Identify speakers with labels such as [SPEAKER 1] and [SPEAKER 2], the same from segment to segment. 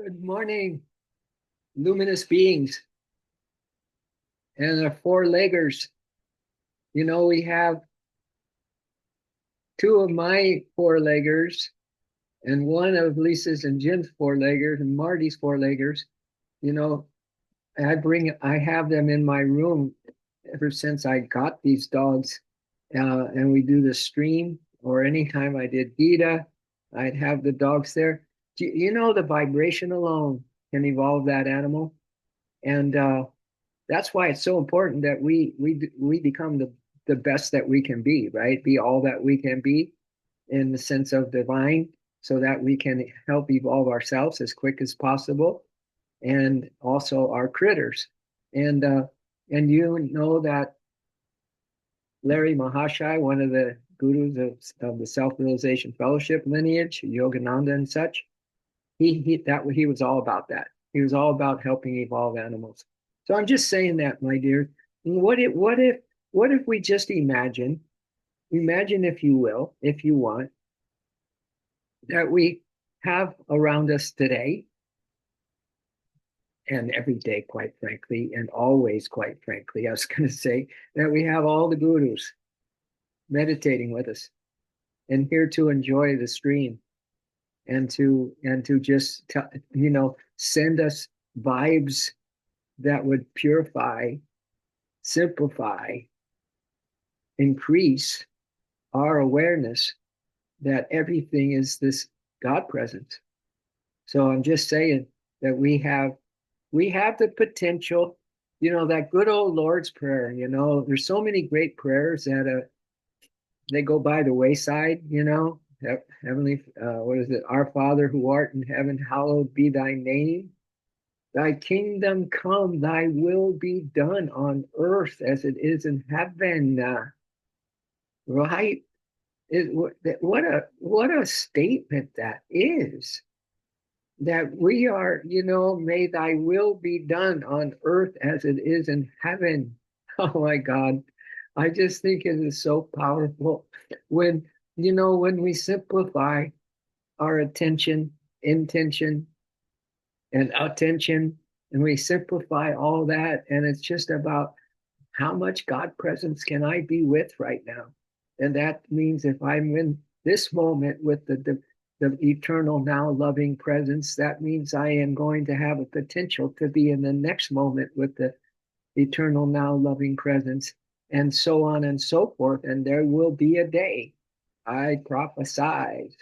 [SPEAKER 1] Good morning, luminous beings and our four-leggers. We have two of my four-leggers and one of Lisa's and Jim's four-leggers and Marty's four-leggers. You know, I have them in my room ever since I got these dogs. And we do the stream, or anytime I did Gita, I'd have the dogs there. The vibration alone can evolve that animal. And that's why it's so important that we become the best that we can be, right? Be all that we can be in the sense of divine, so that we can help evolve ourselves as quick as possible, and also our critters. And you know that Larry Mahashai, one of the gurus of the Self-Realization Fellowship lineage, Yogananda and such, he was all about that. He was all about helping evolve animals. So I'm just saying that, my dear. What if we just imagine, if you will, if you want, that we have around us today and every day, quite frankly, and always, quite frankly, I was going to say that we have all the gurus meditating with us and here to enjoy the stream, and to just send us vibes that would purify, simplify, increase our awareness that everything is this God presence. So I'm just saying that we have the potential, that good old Lord's Prayer. There's so many great prayers that they go by the wayside. Heavenly, what is it? Our Father who art in heaven, hallowed be thy name. Thy kingdom come, thy will be done on earth as it is in heaven. Right? What a statement that is. That we are, may thy will be done on earth as it is in heaven. Oh my God. I just think it is so powerful when we simplify our attention, intention, and attention, and we simplify all that, and it's just about how much God presence can I be with right now. And that means if I'm in this moment with the eternal now loving presence, that means I am going to have a potential to be in the next moment with the eternal now loving presence, and so on and so forth. And there will be a day, I prophesied,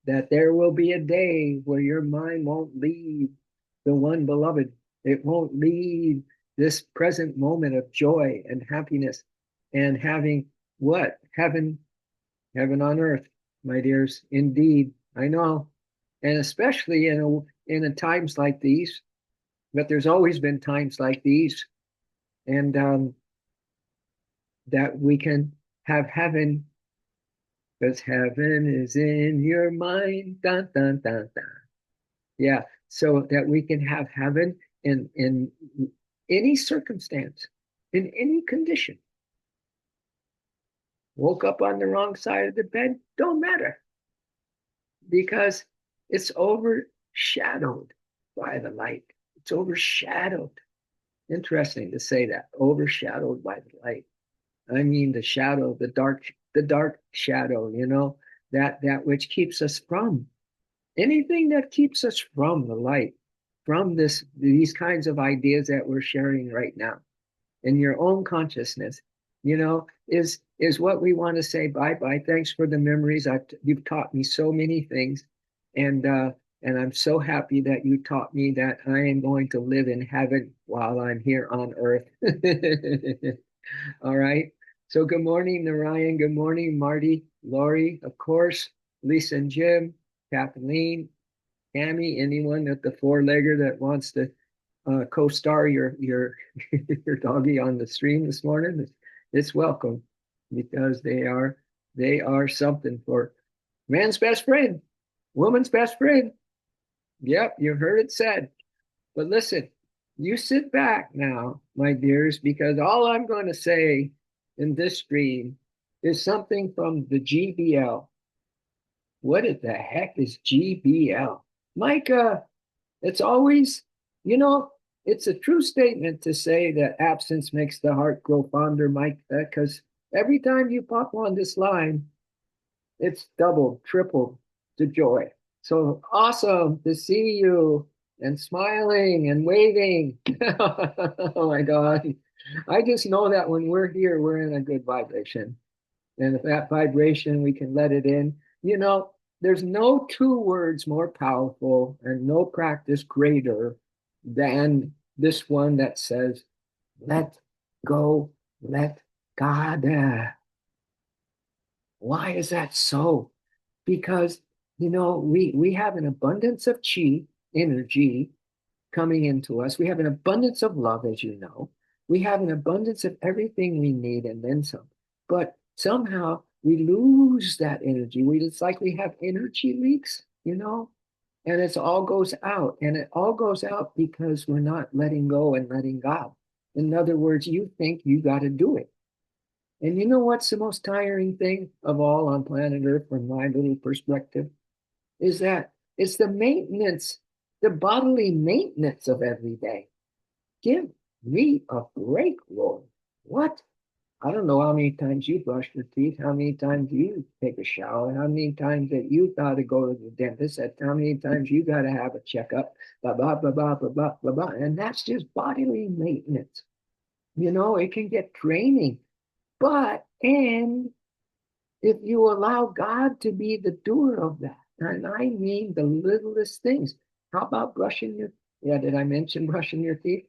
[SPEAKER 1] that there will be a day where your mind won't leave the one beloved. It won't leave this present moment of joy and happiness, and having what? Heaven on earth, my dears. Indeed, I know. And especially in times like these, but there's always been times like these, and that we can have heaven, because heaven is in your mind. Dun, dun, dun, dun. Yeah, so that we can have heaven in any circumstance, in any condition. Woke up on the wrong side of the bed, don't matter, because it's overshadowed by the light. It's overshadowed. Interesting to say that, overshadowed by the light. I mean the shadow, the dark shadow, that which keeps us from anything, that keeps us from the light, from these kinds of ideas that we're sharing right now. In your own consciousness, is what we want to say bye bye. Thanks for the memories. You've taught me so many things, and I'm so happy that you taught me that I am going to live in heaven while I'm here on earth. All right. So good morning, Narayan. Good morning, Marty, Lori, of course, Lisa and Jim, Kathleen, Tammy, anyone at the four-legger that wants to co-star your your doggy on the stream this morning, it's welcome, because they are something for man's best friend, woman's best friend. Yep, you heard it said. But listen, you sit back now, my dears, because all I'm going to say in this stream is something from the GBL. What the heck is GBL? Micah, It's always, you know, it's a true statement to say that absence makes the heart grow fonder, Mike, because every time you pop on this line, it's double, triple the joy. So awesome to see you and smiling and waving. Oh my God. I just know that when we're here, we're in a good vibration. And if that vibration, we can let it in. There's no two words more powerful and no practice greater than this one that says, let go, let God. Why is that so? Because, we have an abundance of chi, energy, coming into us. We have an abundance of love, as you know. We have an abundance of everything we need and then some. But somehow we lose that energy. It's like we have energy leaks, and it all goes out. And it all goes out because we're not letting go and letting God. In other words, you think you got to do it. And you know what's the most tiring thing of all on planet Earth, from my little perspective, is that it's the maintenance, the bodily maintenance of every day. Give me a break, Lord. What? I don't know how many times you brush your teeth, how many times you take a shower, how many times that you got to go to the dentist, how many times you got to have a checkup, blah, blah, blah, blah, blah, blah, blah, blah. And that's just bodily maintenance. It can get draining. And if you allow God to be the doer of that, and I mean the littlest things. How about brushing your, yeah, did I mention brushing your teeth?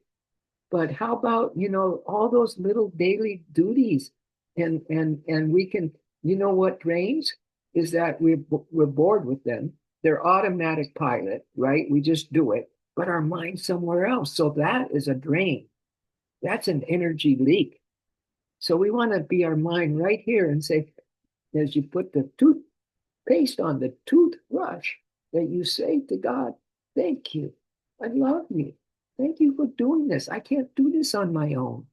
[SPEAKER 1] But how about, all those little daily duties? And we can, what drains is that we're bored with them. They're automatic pilot, right? We just do it, but our mind's somewhere else. So that is a drain. That's an energy leak. So we want to be our mind right here and say, as you put the toothpaste on the toothbrush, that you say to God, thank you. I love you. Thank you for doing this. I can't do this on my own.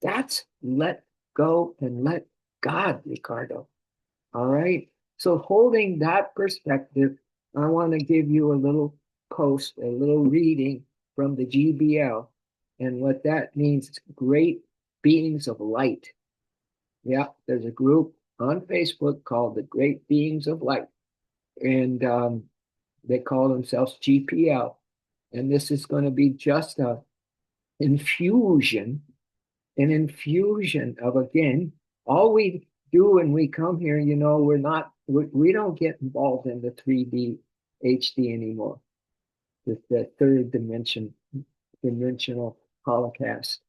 [SPEAKER 1] That's let go and let God, Ricardo. All right. So, holding that perspective, I want to give you a little post, a little reading from the GBL. And what that means, great beings of light. Yeah, there's a group on Facebook called the Great Beings of Light. And they call themselves GPL. And this is going to be just infusion, an infusion of, again, all we do when we come here, we don't get involved in the 3D HD anymore, the third dimensional holocaust.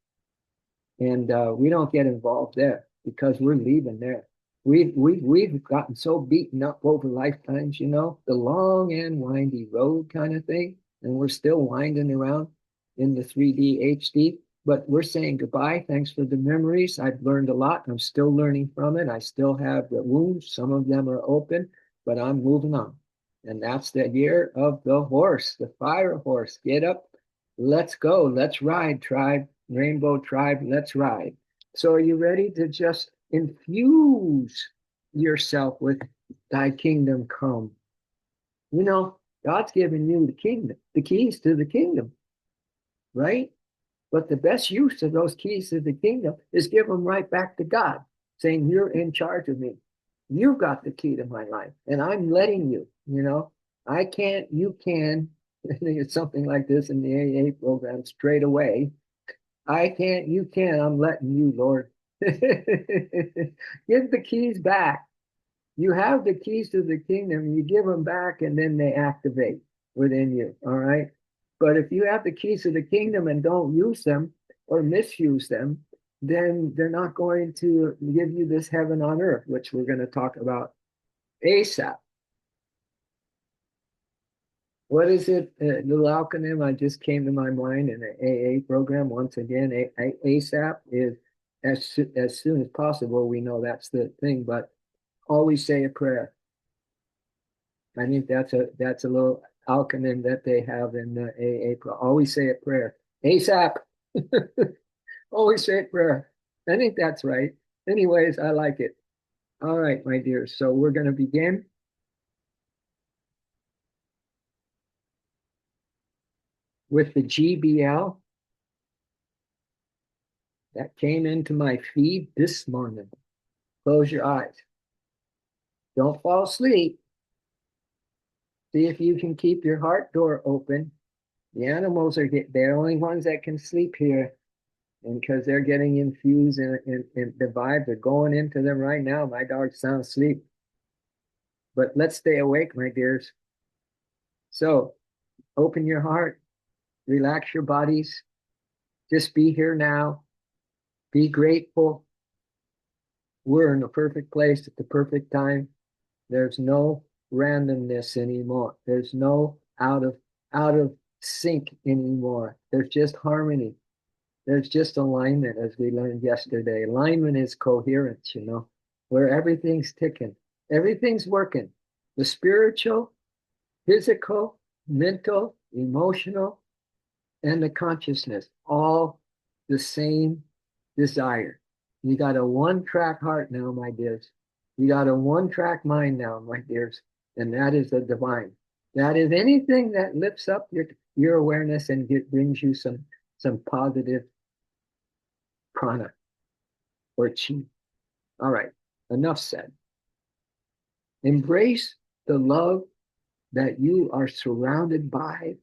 [SPEAKER 1] And we don't get involved there because we're leaving there. We've gotten so beaten up over lifetimes, the long and windy road kind of thing, and we're still winding around in the 3D HD. But we're saying goodbye. Thanks for the memories. I've learned a lot. I'm still learning from it. I still have the wounds. Some of them are open, but I'm moving on. And that's the year of the horse, the fire horse. Get up. Let's go. Let's ride, tribe. Rainbow tribe. Let's ride. So are you ready to just infuse yourself with thy kingdom come? God's given you the kingdom, the keys to the kingdom, right? But the best use of those keys to the kingdom is give them right back to God, saying, you're in charge of me. You got the key to my life, and I'm letting you. I can't, you can. I think it's something like this in the AA program straight away. I can't, you can. I'm letting you, Lord. Give the keys back. You have the keys to the kingdom, you give them back, and then they activate within you. All right. But if you have the keys to the kingdom and don't use them or misuse them, then they're not going to give you this heaven on earth, which we're going to talk about ASAP. What is it? Little acronym I just came to my mind in an AA program. Once again, ASAP is as soon as possible. We know that's the thing, but always say a prayer. I think that's a little acronym that they have in the AA. Always say a prayer. ASAP. Always say a prayer. I think that's right. Anyways, I like it. All right, my dear. So we're going to begin. with the GBL that came into my feed this morning. Close your eyes. Don't fall asleep. See if you can keep your heart door open. The animals are they're the only ones that can sleep here. And because they're getting infused in the vibes are going into them right now. My dog's sound asleep. But let's stay awake, my dears. So open your heart, relax your bodies, just be here now, be grateful. We're in the perfect place at the perfect time. There's no randomness anymore. There's no out of sync anymore. There's just harmony. There's just alignment, as we learned yesterday. Alignment is coherence, where everything's ticking, everything's working. The spiritual, physical, mental, emotional, and the consciousness, all the same desire. You got a one-track heart now, my dears. You got a one-track mind now, my dears, and that is the divine. That is anything that lifts up your awareness and brings you some positive prana or chi. All right, enough said. Embrace the love that you are surrounded by.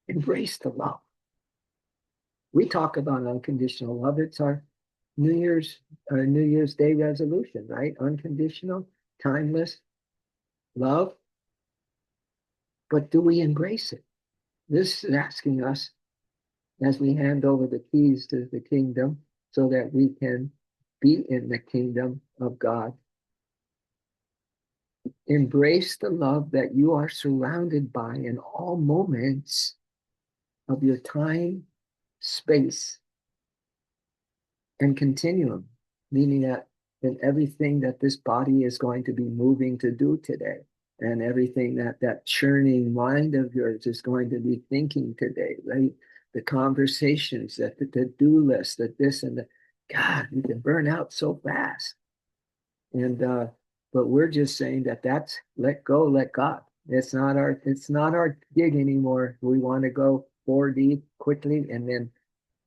[SPEAKER 1] Embrace the love. We talk about unconditional love. It's our New Year's Day resolution, right? Unconditional, timeless love. But do we embrace it? This is asking us as we hand over the keys to the kingdom so that we can be in the kingdom of God. Embrace the love that you are surrounded by in all moments of your time, space, and continuum, meaning that in everything that this body is going to be moving to do today, and everything that churning mind of yours is going to be thinking today, right? The conversations, that the to-do list, that this and that. God, you can burn out so fast. And but we're just saying that's let go, let God. It's not our gig anymore. We want to go 4D quickly and then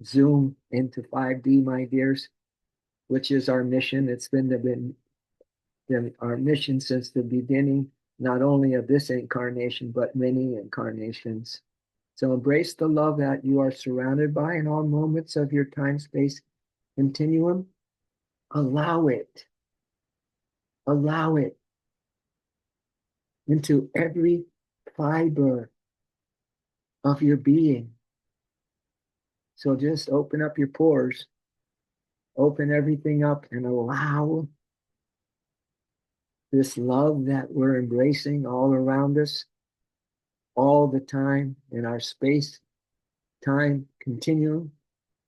[SPEAKER 1] zoom into 5D, my dears, which is our mission. It's been our mission since the beginning, not only of this incarnation, but many incarnations. So embrace the love that you are surrounded by in all moments of your time-space continuum. Allow it. Allow it into every fiber of your being. So just open up your pores, open everything up, and allow this love that we're embracing all around us, all the time in our space time continuum,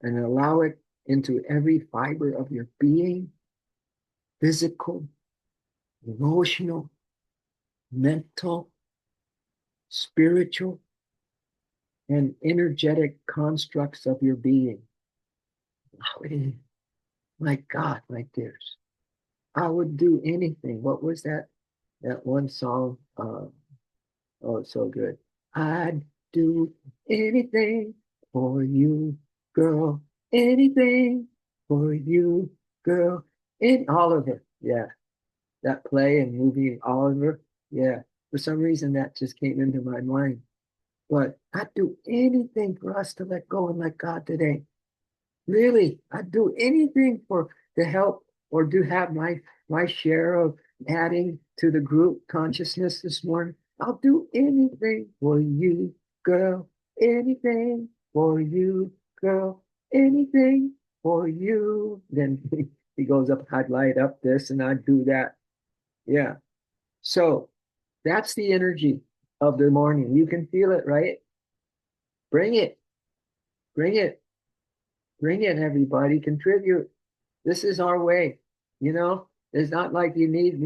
[SPEAKER 1] and allow it into every fiber of your being, physical, emotional, mental, spiritual, and energetic constructs of your being. Allow it in. My God, my dears, I would do anything. What was that one song? Oh, it's so good. I'd do anything for you, girl. Anything for you, girl. In Oliver. Yeah. That play and movie Oliver. Yeah. For some reason that just came into my mind. But I'd do anything for us to let go and let God today. Really, I'd do anything to help or do have my share of adding to the group consciousness this morning. I'll do anything for you, girl. Anything for you, girl. Anything for you. Then he goes up, I'd light up this and I'd do that. Yeah. So that's the energy of the morning. You can feel it, right? Bring it. Bring it. Bring it, everybody. Contribute. This is our way. It's not like you need,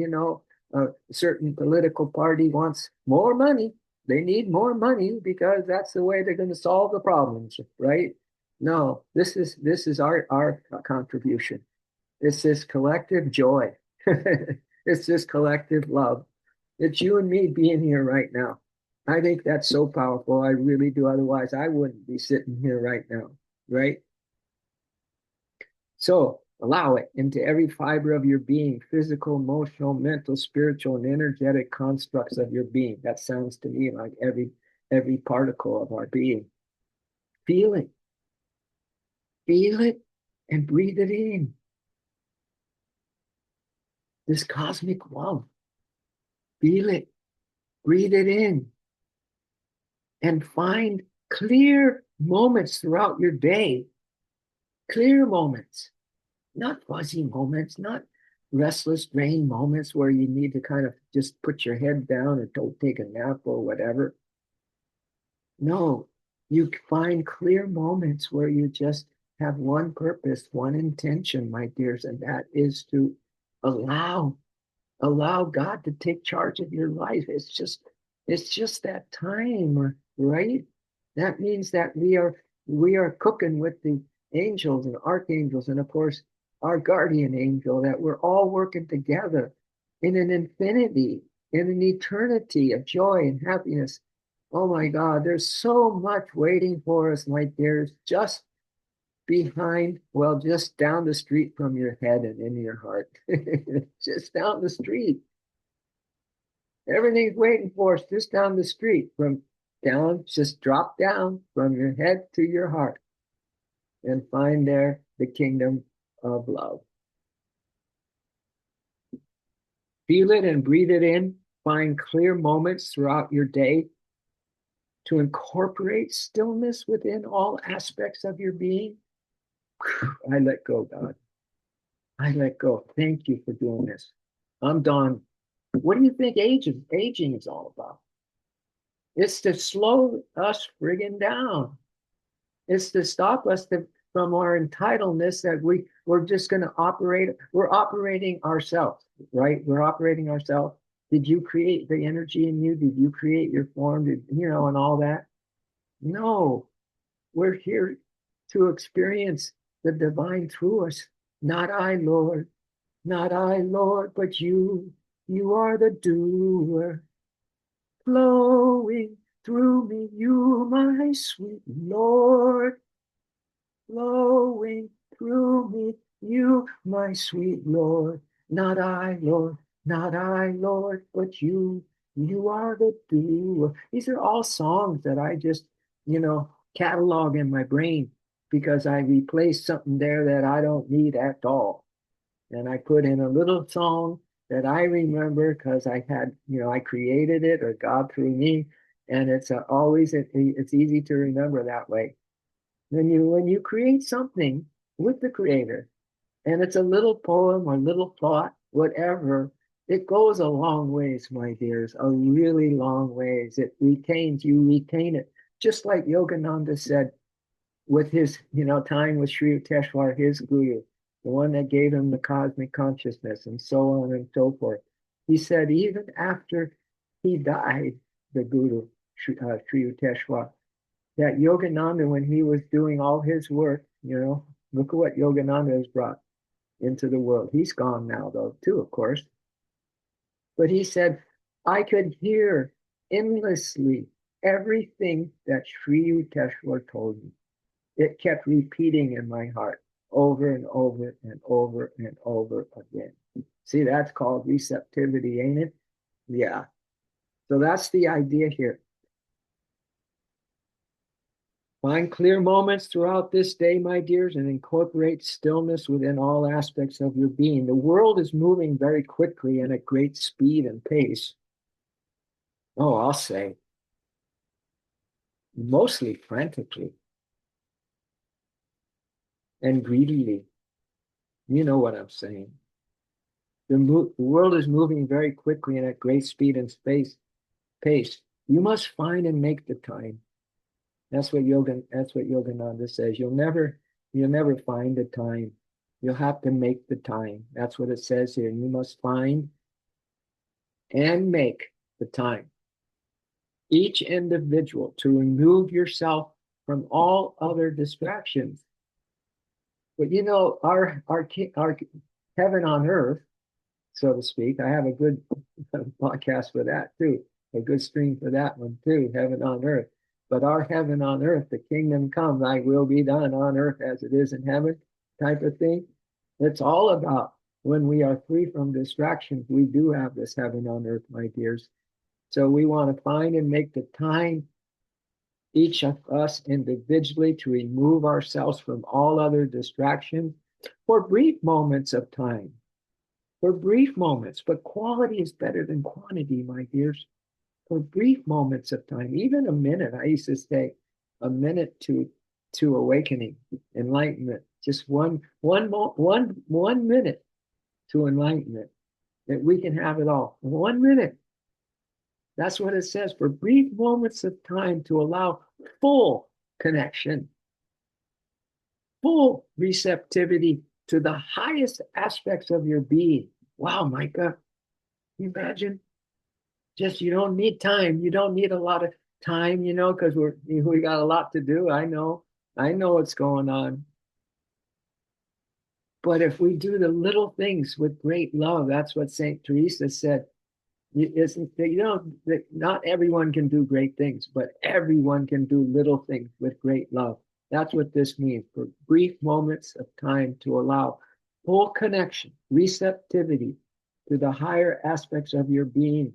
[SPEAKER 1] a certain political party wants more money. They need more money because that's the way they're going to solve the problems, right? No, this is our contribution. It's this collective joy. It's this collective love. It's you and me being here right now. I think that's so powerful. I really do. Otherwise, I wouldn't be sitting here right now, right? So allow it into every fiber of your being, physical, emotional, mental, spiritual, and energetic constructs of your being. That sounds to me like every particle of our being. Feel it, feel it, and breathe it in. This cosmic love. Feel it, breathe it in, and find clear moments throughout your day. Clear moments, not fuzzy moments, not restless brain moments where you need to kind of just put your head down and don't take a nap or whatever. No, you find clear moments where you just have one purpose, one intention, my dears, and that is to allow allow God to take charge of your life. It's just that time, right? That means that we are cooking with the angels and archangels and of course our guardian angel, that we're all working together in an infinity, in an eternity of joy and happiness. Oh my God, there's so much waiting for us, my dears, just behind, well, just down the street from your head and in your heart. Just down the street. Everything's waiting for us just down the street from down, just drop down from your head to your heart and find there the kingdom of love. Feel it and breathe it in. Find clear moments throughout your day to incorporate stillness within all aspects of your being. I let go, God. I let go. Thank you for doing this. I'm done. What do you think aging is all about? It's to slow us friggin' down. It's to stop us from our entitledness that we're just going to operate. We're operating ourselves, right? We're operating ourselves. Did you create the energy in you? Did you create your form? And all that? No, we're here to experience the divine through us. Not I, Lord, not I, Lord, but you. You are the doer, flowing through me, you, my sweet Lord, flowing through me, you, my sweet Lord. Not I, Lord, not I, Lord, but you. You are the doer. These are all songs that I just, catalog in my brain because I replaced something there that I don't need at all. And I put in a little song that I remember because I created it or God through me, and it's easy to remember that way. When you create something with the Creator, and it's a little poem or little thought, whatever, it goes a long ways, my dears, a really long ways. You retain it, just like Yogananda said with his, time with Sri Yukteswar, his guru, the one that gave him the cosmic consciousness and so on and so forth. He said even after he died, the guru, Sri Yukteswar, that Yogananda, when he was doing all his work, look at what Yogananda has brought into the world. He's gone now, though, too, of course. But he said, I could hear endlessly everything that Sri Yukteswar told me. It kept repeating in my heart over and over and over and over again. See, that's called receptivity, ain't it? Yeah. So that's the idea here. Find clear moments throughout this day, my dears, and incorporate stillness within all aspects of your being. The world is moving very quickly and at great speed and pace. Oh, I'll say, mostly frantically and greedily. You know what I'm saying. The world is moving very quickly and at great speed and pace. You must find and make the time. That's what Yogananda says. You'll never find the time. You'll have to make the time. That's what it says here. You must find and make the time. Each individual to remove yourself from all other distractions. But our heaven on earth, so to speak. I have a good podcast for that too. a good stream for that one too, heaven on earth. But our heaven on earth, the kingdom come, thy will be done on earth as it is in heaven type of thing. It's all about when we are free from distractions, we do have this heaven on earth, my dears. So we want to find and make the time, each of us individually, to remove ourselves from all other distractions for brief moments of time. For brief moments, but quality is better than quantity, my dears. For brief moments of time, even a minute. I used to say a minute to awakening, enlightenment. Just one minute to enlightenment. That we can have it all. 1 minute. That's what it says. For brief moments of time to allow full connection, full receptivity to the highest aspects of your being. Wow, my God. Imagine. Just you don't need time. You don't need a lot of time, because we got a lot to do. I know what's going on. But if we do the little things with great love, that's what Saint Teresa said. Isn't that not everyone can do great things, but everyone can do little things with great love. That's what this means. For brief moments of time to allow full connection, receptivity to the higher aspects of your being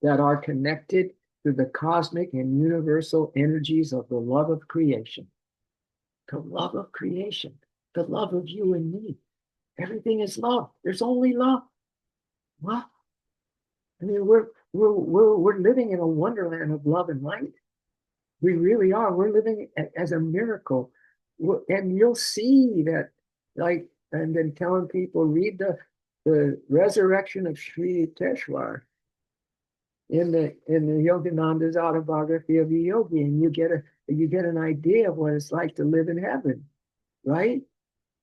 [SPEAKER 1] that are connected to the cosmic and universal energies of the love of creation. The love of creation, the love of you and me. Everything is love. There's only love. What? I mean, we're living in a wonderland of love and light. We really are. We're living as a miracle. And you'll see that, like, and then telling people, read the resurrection of Sri Teshwar in the Yogananda's autobiography of a yogi, and you get an idea of what it's like to live in heaven, right?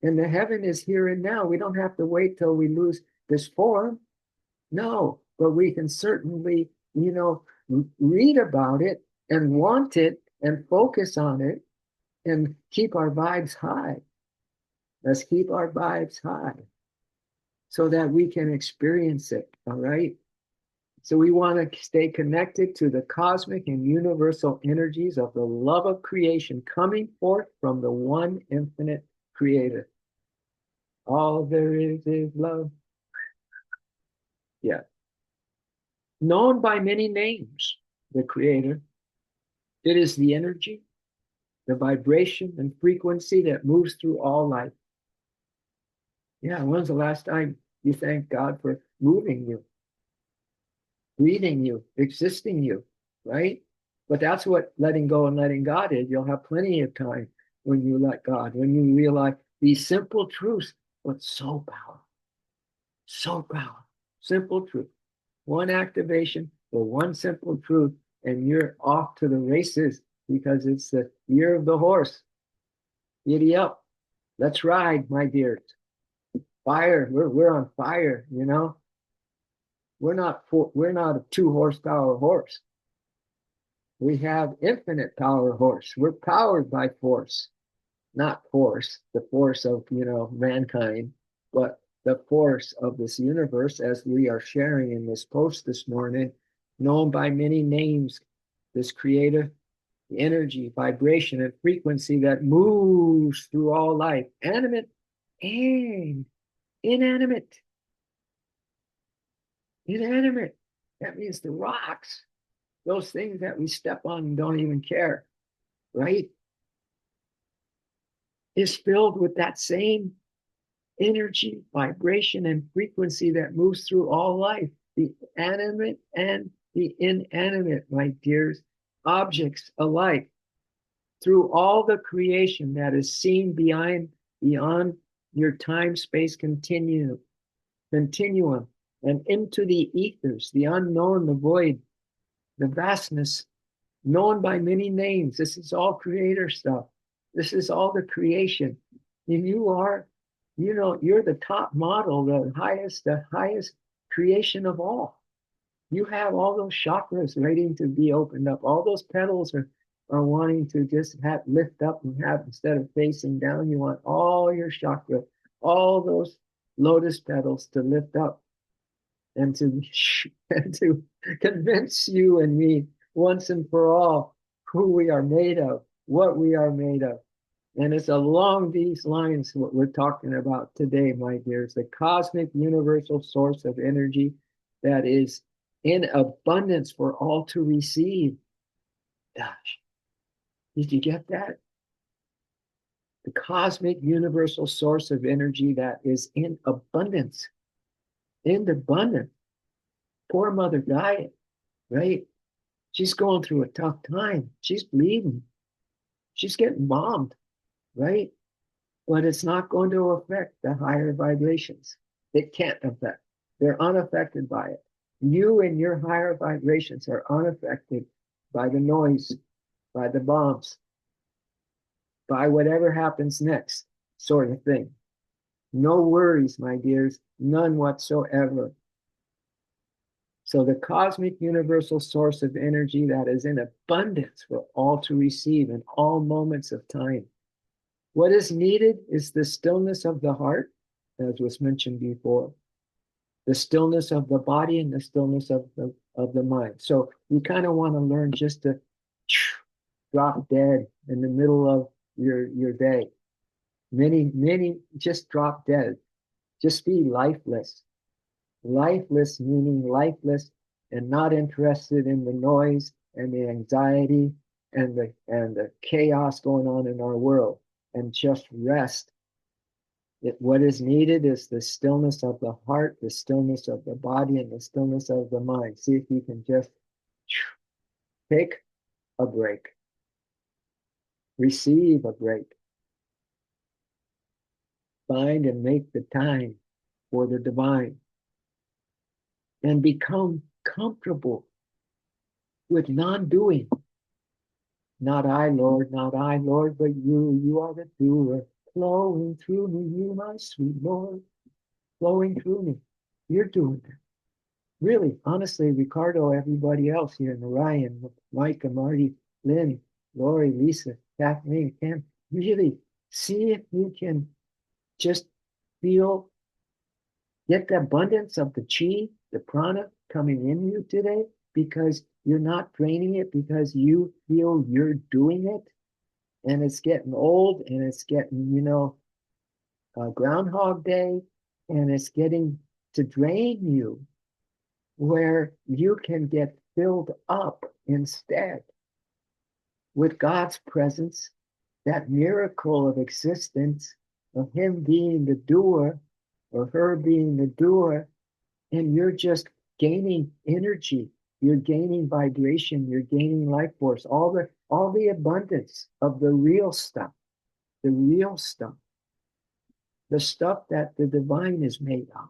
[SPEAKER 1] And the heaven is here and now. We don't have to wait till we lose this form. No, but we can certainly, read about it and want it and focus on it and keep our vibes high. Let's keep our vibes high so that we can experience it, all right? So we want to stay connected to the cosmic and universal energies of the love of creation coming forth from the one infinite creator. All there is love. Yeah. Known by many names, the creator. It is the energy, the vibration and frequency that moves through all life. Yeah, when's the last time you thanked God for moving you, breathing you, existing you, right? But that's what letting go and letting God is. You'll have plenty of time when you let God, when you realize these simple truths, but so powerful, so powerful, simple truth. One activation for one simple truth, and you're off to the races because it's the year of the horse. Giddy up. Let's ride, my dears. Fire. We're on fire, We're not a 2 horsepower horse. We have infinite power horse. We're powered by force, not force, the force of, mankind, but the force of this universe, as we are sharing in this post this morning, known by many names, this creative energy, vibration, and frequency that moves through all life, animate and inanimate. Inanimate. That means the rocks, those things that we step on and don't even care, right? Is filled with that same energy, vibration, and frequency that moves through all life, the animate and the inanimate, my dears, objects alike, through all the creation that is seen beyond your time-space continuum, and into the ethers, the unknown, the void, the vastness, known by many names. This is all creator stuff. This is all the creation. And you are, you're the top model, the highest creation of all. You have all those chakras waiting to be opened up. All those petals are wanting to just lift up and have, instead of facing down, you want all your chakra, all those lotus petals to lift up. and to and to convince you and me once and for all who we are made of, what we are made of. And it's along these lines what we're talking about today, my dears, the cosmic universal source of energy that is in abundance for all to receive. Gosh, did you get that? The cosmic universal source of energy that is in abundance. In abundance. Poor Mother Gaia, right? She's going through a tough time. She's bleeding. She's getting bombed, right? But it's not going to affect the higher vibrations. It can't affect. They're unaffected by it. You and your higher vibrations are unaffected by the noise, by the bombs, by whatever happens next, sort of thing. No worries, my dears, none whatsoever. So the cosmic universal source of energy that is in abundance for all to receive in all moments of time. What is needed is the stillness of the heart, as was mentioned before, the stillness of the body and the stillness of the mind. So you kind of want to learn just to drop dead in the middle of your day. Many just drop dead. Just be lifeless. Lifeless meaning lifeless and not interested in the noise and the anxiety and the chaos going on in our world, and just rest. What is needed is the stillness of the heart, the stillness of the body, and the stillness of the mind. See if you can just take a break, receive a break, find and make the time for the divine, and become comfortable with non-doing. Not I, Lord, not I, Lord, but you are the doer. Flowing through me, you, my sweet Lord, flowing through me. You're doing that. Really, honestly, Ricardo, everybody else here, Narayan, Micah, Marty, Lynn, Lori, Lisa, Kathleen, Kim, really see if you can just feel, get the abundance of the chi, the prana coming in you today, because you're not draining it, because you feel you're doing it, and it's getting old, and it's getting, Groundhog Day, and it's getting to drain you, where you can get filled up instead with God's presence, that miracle of existence, of Him being the doer or her being the doer, and you're just gaining energy, you're gaining vibration, you're gaining life force, all the abundance of the real stuff, the real stuff, the stuff that the divine is made of.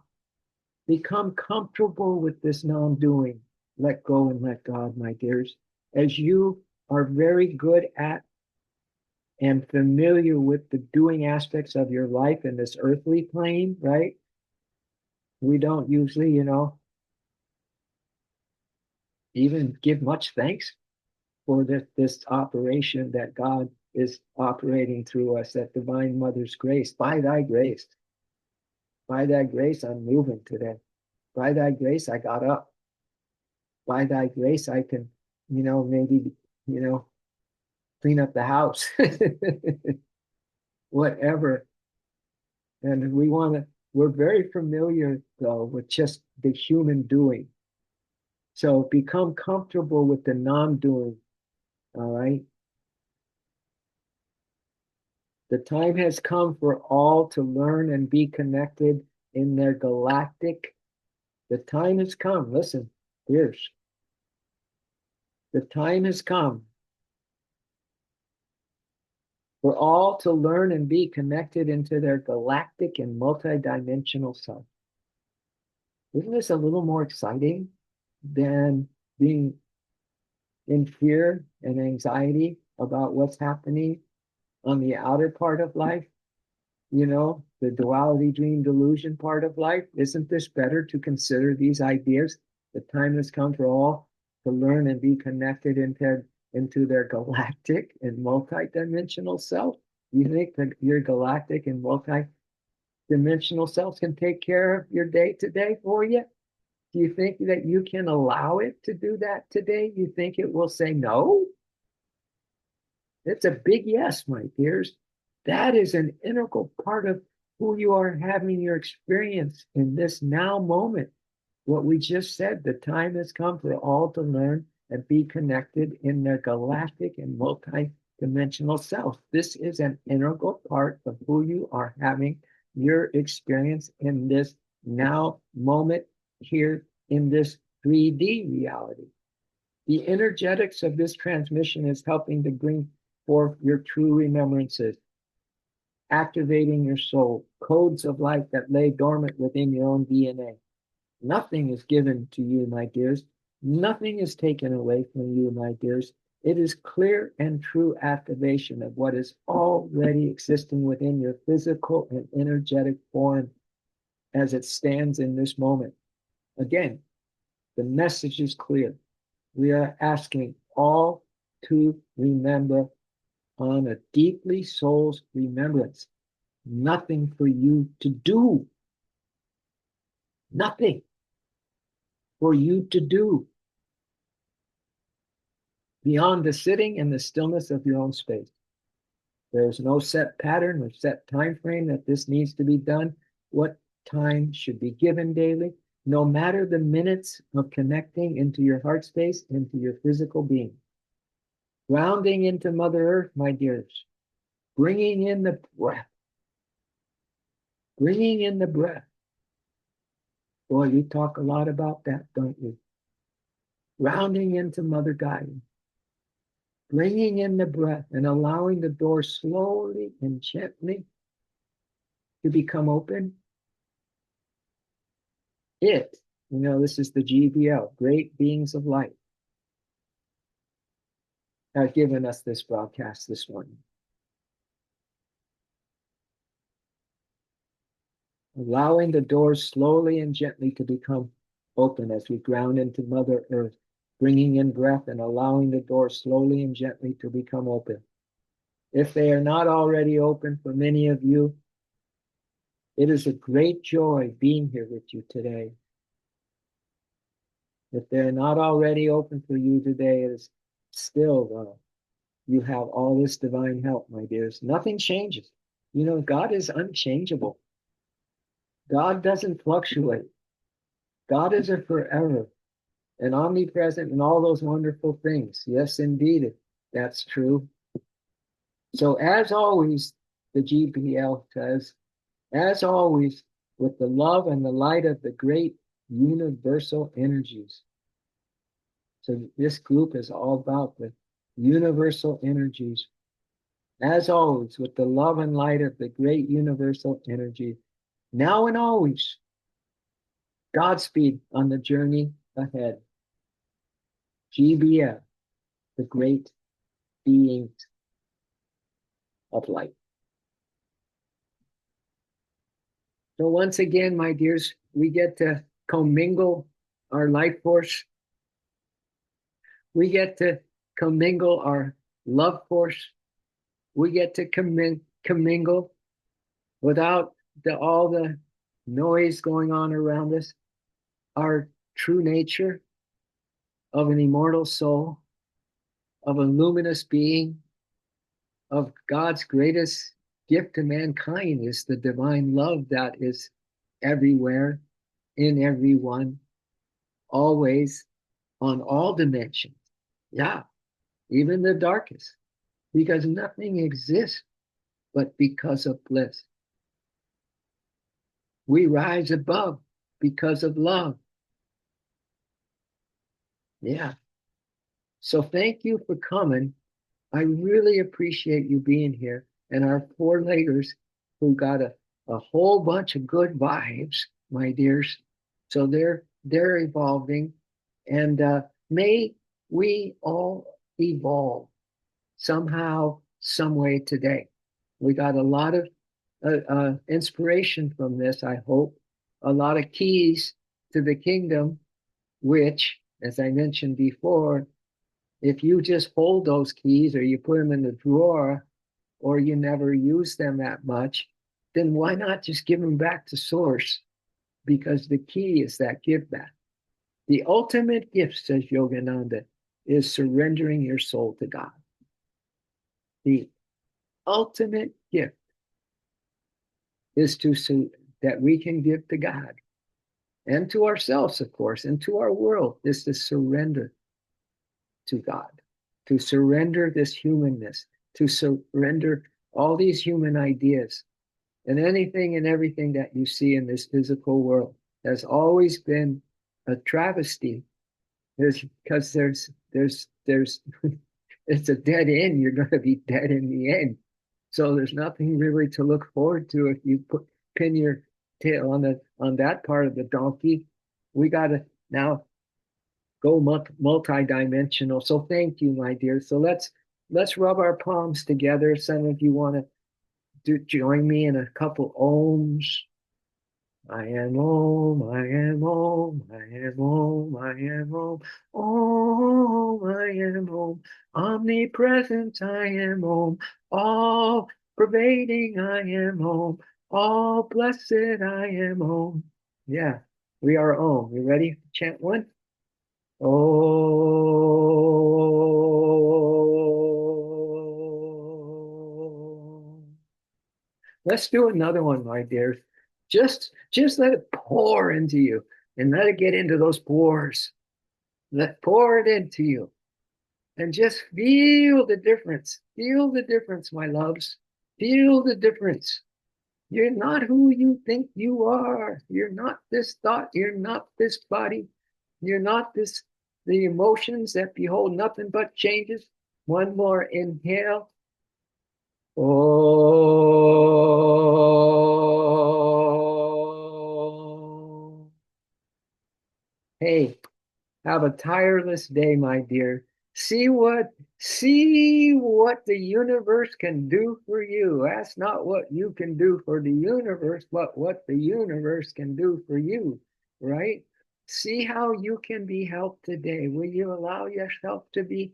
[SPEAKER 1] Become comfortable with this non-doing. Let go and let God, my dears. As you are very good at and familiar with the doing aspects of your life in this earthly plane, right? We don't usually, even give much thanks for this operation that God is operating through us, that divine mother's grace. By thy grace, I'm moving today. By thy grace, I got up. By thy grace, I can, maybe, clean up the house, whatever. And we're very familiar, though, with just the human doing. So become comfortable with the non-doing, all right? The time has come for all to learn and be connected in their galactic. The time has come. Listen, here's. The time has come for all to learn and be connected into their galactic and multidimensional self. Isn't this a little more exciting than being in fear and anxiety about what's happening on the outer part of life? The duality dream delusion part of life. Isn't this better to consider these ideas? The time has come for all to learn and be connected into their galactic and multidimensional self. You think that your galactic and multidimensional selves can take care of your day today for you? Do you think that you can allow it to do that today? You think it will say no? It's a big yes, my dears. That is an integral part of who you are having your experience in this now moment. What we just said, the time has come for all to learn and be connected in their galactic and multi-dimensional self. This is an integral part of who you are having your experience in this now moment here in this 3D reality. The energetics of this transmission is helping to bring forth your true remembrances, activating your soul, codes of life that lay dormant within your own DNA. Nothing is given to you, my dears. Nothing is taken away from you, my dears. It is clear and true activation of what is already existing within your physical and energetic form as it stands in this moment. Again, the message is clear. We are asking all to remember on a deeply soul's remembrance. Nothing for you to do. Nothing for you to do beyond the sitting and the stillness of your own space. There's no set pattern or set time frame that this needs to be done. What time should be given daily, no matter the minutes of connecting into your heart space, into your physical being. Grounding into Mother Earth, my dears. Bringing in the breath. Bringing in the breath. Boy, we talk a lot about that, don't we? Grounding into Mother Gaia. Bringing in the breath and allowing the door slowly and gently to become open. This is the GBL, Great Beings of Light, have given us this broadcast this morning. Allowing the doors slowly and gently to become open as we ground into Mother Earth, bringing in breath and allowing the doors slowly and gently to become open. If they are not already open for many of you, it is a great joy being here with you today. If they're not already open for you today, it is still, you have all this divine help, my dears. Nothing changes. God is unchangeable. God doesn't fluctuate. God is a forever and omnipresent and all those wonderful things. Yes, indeed, that's true. So as always, the GPL says, as always, with the love and the light of the great universal energies. So this group is all about the universal energies. As always, with the love and light of the great universal energy, now and always, Godspeed on the journey ahead. GBF, the great beings of light. So once again, my dears, we get to commingle our life force. We get to commingle our love force. We get to commingle without all the noise going on around us. Our true nature of an immortal soul, of a luminous being, of God's greatest gift to mankind is the divine love that is everywhere, in everyone, always, on all dimensions. Yeah, even the darkest, because nothing exists but because of bliss. We rise above because of love. Yeah. So thank you for coming. I really appreciate you being here. And our four leggers who got a whole bunch of good vibes, my dears. So they're evolving. And may we all evolve somehow, some way today. We got a lot of inspiration from this, I hope. A lot of keys to the kingdom, which, as I mentioned before, if you just hold those keys or you put them in the drawer or you never use them that much, then why not just give them back to source? Because the key is that give back. The ultimate gift, says Yogananda, is surrendering your soul to God. The ultimate gift is that we can give to God and to ourselves, of course, and to our world, is to surrender to God, to surrender this humanness, to surrender all these human ideas. And anything and everything that you see in this physical world has always been a travesty. Because there's it's a dead end. You're going to be dead in the end. So there's nothing really to look forward to if you pin your tail on that part of the donkey. We got to now go multi-dimensional. So thank you, my dear. So let's rub our palms together. Some of you want to join me in a couple ohms. I am Om, I am Om, I am Om, I am Om, Om, I am Om, omnipresent I am Om, all pervading I am Om, all blessed I am Om. Yeah, we are Om. You ready? Chant one. Om. Let's do another one, my dears. Just let it pour into you and let it get into those pores. Let pour it into you and just feel the difference. Feel the difference, my loves. Feel the difference. You're not who you think you are. You're not this thought. You're not this body. You're not the emotions that behold nothing but changes. One more inhale. Oh. Hey, have a tireless day, my dear. See what the universe can do for you. Ask not what you can do for the universe, but what the universe can do for you, right? See how you can be helped today. Will you allow yourself to be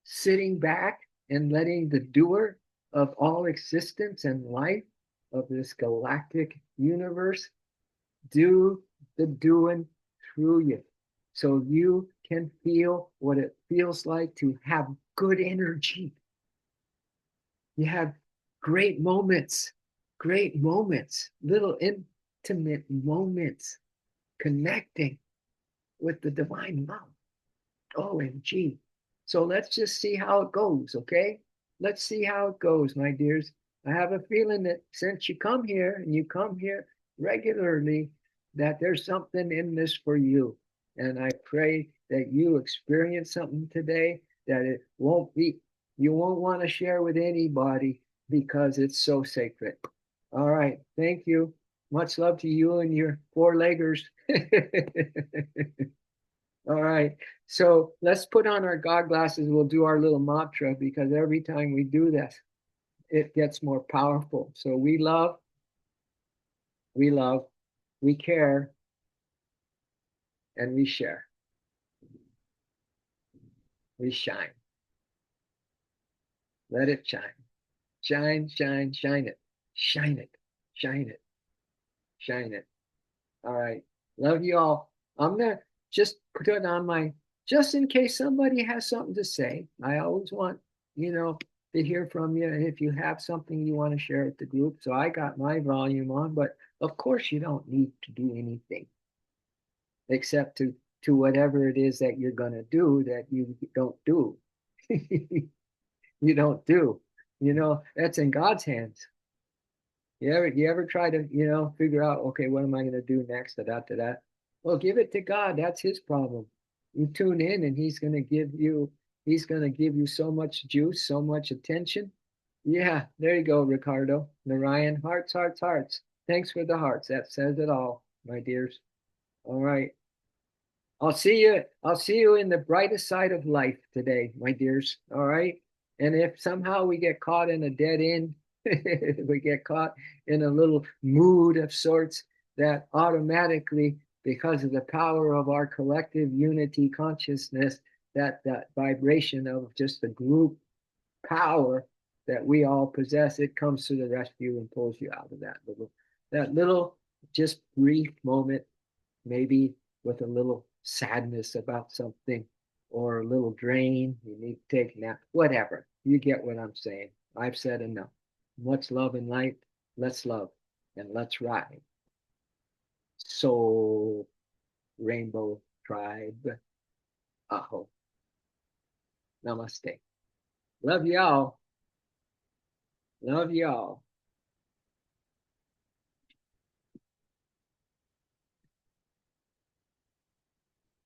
[SPEAKER 1] sitting back and letting the doer of all existence and life of this galactic universe do the doing through you so you can feel what it feels like to have good energy. You have great moments, little intimate moments connecting with the divine love. OMG. So let's just see how it goes, okay? Let's see how it goes, my dears. I have a feeling that since you come here and you come here regularly, that there's something in this for you. And I pray that you experience something today that you won't want to share with anybody because it's so sacred. All right. Thank you. Much love to you and your four-leggers. All right. So let's put on our God glasses. We'll do our little mantra because every time we do this, it gets more powerful. So we love, we care, and we share. We shine. Let it shine. Shine, shine, shine it. Shine it. Shine it. Shine it. All right. Love you all. I'm going to just put it on just in case somebody has something to say. I always want, to hear from you. And if you have something you want to share with the group. So I got my volume on, but of course you don't need to do anything except to whatever it is that you're going to do that you don't do. You don't do. That's in God's hands. You ever try to, figure out, okay, what am I going to do next? Da. Well, give it to God. That's his problem. You tune in and he's going to give you so much juice, so much attention. Yeah, there you go, Ricardo. Narayan, hearts, hearts, hearts. Thanks for the hearts. That says it all, my dears. All right. I'll see you in the brightest side of life today, my dears. All right. And if somehow we get caught in a dead end, we get caught in a little mood of sorts that automatically, because of the power of our collective unity consciousness, that vibration of just the group power that we all possess, it comes to the rescue and pulls you out of that little just brief moment, maybe with a little sadness about something or a little drain. You need to take a nap, whatever. You get what I'm saying. I've said enough. Much love and light. Let's love and let's ride. Soul Rainbow Tribe. Aho. Namaste. Love y'all. Love y'all.